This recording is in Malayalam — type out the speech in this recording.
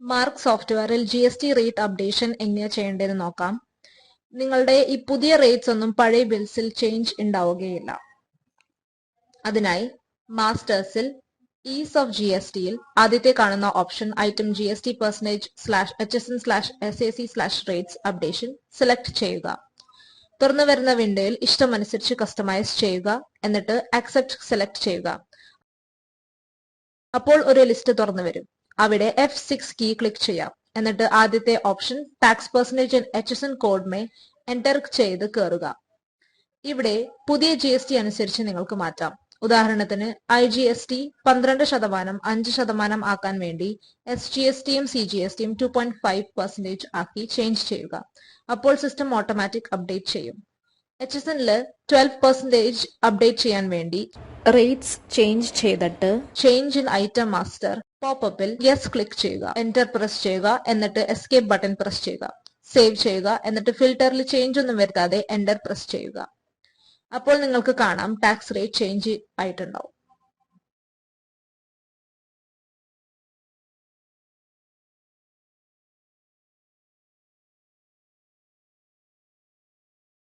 മാർക്ക് സോഫ്റ്റ്വെയറിൽ GST റേറ്റ് അപ്ഡേഷൻ എങ്ങനെ ചെയ്യേണ്ടതെന്ന് നോക്കാം. നിങ്ങളുടെ ഈ പുതിയ റേറ്റ്സ് ഒന്നും പഴയ ബിൽസിൽ ചേഞ്ച് ഉണ്ടാവുകയില്ല. അതിനായി മാസ്റ്റേഴ്സിൽ ഈസ് ഓഫ് GSTയിൽ ആദ്യത്തെ കാണുന്ന option item GST%/HSN/SAC/rates updation select ചെയ്യുക. തുറന്നു വരുന്ന വിൻഡോയിൽ ഇഷ്ടമനുസരിച്ച് കസ്റ്റമൈസ് ചെയ്യുക. എന്നിട്ട് അക്സെപ്റ്റ് സെലക്ട് ചെയ്യുക. അപ്പോൾ ഒരു ലിസ്റ്റ് തുറന്നു വരും. അവിടെ F6 കീ ക്ലിക്ക് ചെയ്യാം. എന്നിട്ട് ആദ്യത്തെ option tax percentage and HSN code may enter ചെയ്ത് കയറുക. ഇവിടെ പുതിയ GST അനുസരിച്ച് നിങ്ങൾക്ക് മാറ്റാം. ഉദാഹരണത്തിന് IGST 12% 5% ആക്കാൻ വേണ്ടി SGSTയും CGSTയും 2.5% ആക്കി ചേഞ്ച് ചെയ്യുക. അപ്പോൾ സിസ്റ്റം ഓട്ടോമാറ്റിക് അപ്ഡേറ്റ് ചെയ്യും. HSNല് 12% അപ്ഡേറ്റ് ചെയ്യാൻ വേണ്ടി റേറ്റ്സ് ചേഞ്ച് ചെയ്തിട്ട് ചേഞ്ച് ഇൻ ഐറ്റം മാസ്റ്റർ പോപ്പപ്പിൽ യെസ് ക്ലിക്ക് ചെയ്യുക. എന്റർ പ്രസ് ചെയ്യുക. എന്നിട്ട് എസ്കേപ്പ് ബട്ടൺ പ്രസ് ചെയ്യുക. സേവ് ചെയ്യുക. എന്നിട്ട് ഫിൽറ്ററിൽ ചേഞ്ച് ഒന്നും വരുത്താതെ എന്റർ പ്രസ് ചെയ്യുക. അപ്പോൾ നിങ്ങൾക്ക് കാണാം ടാക്സ് റേറ്റ് ചേഞ്ച് ആയിട്ടുണ്ടാവും.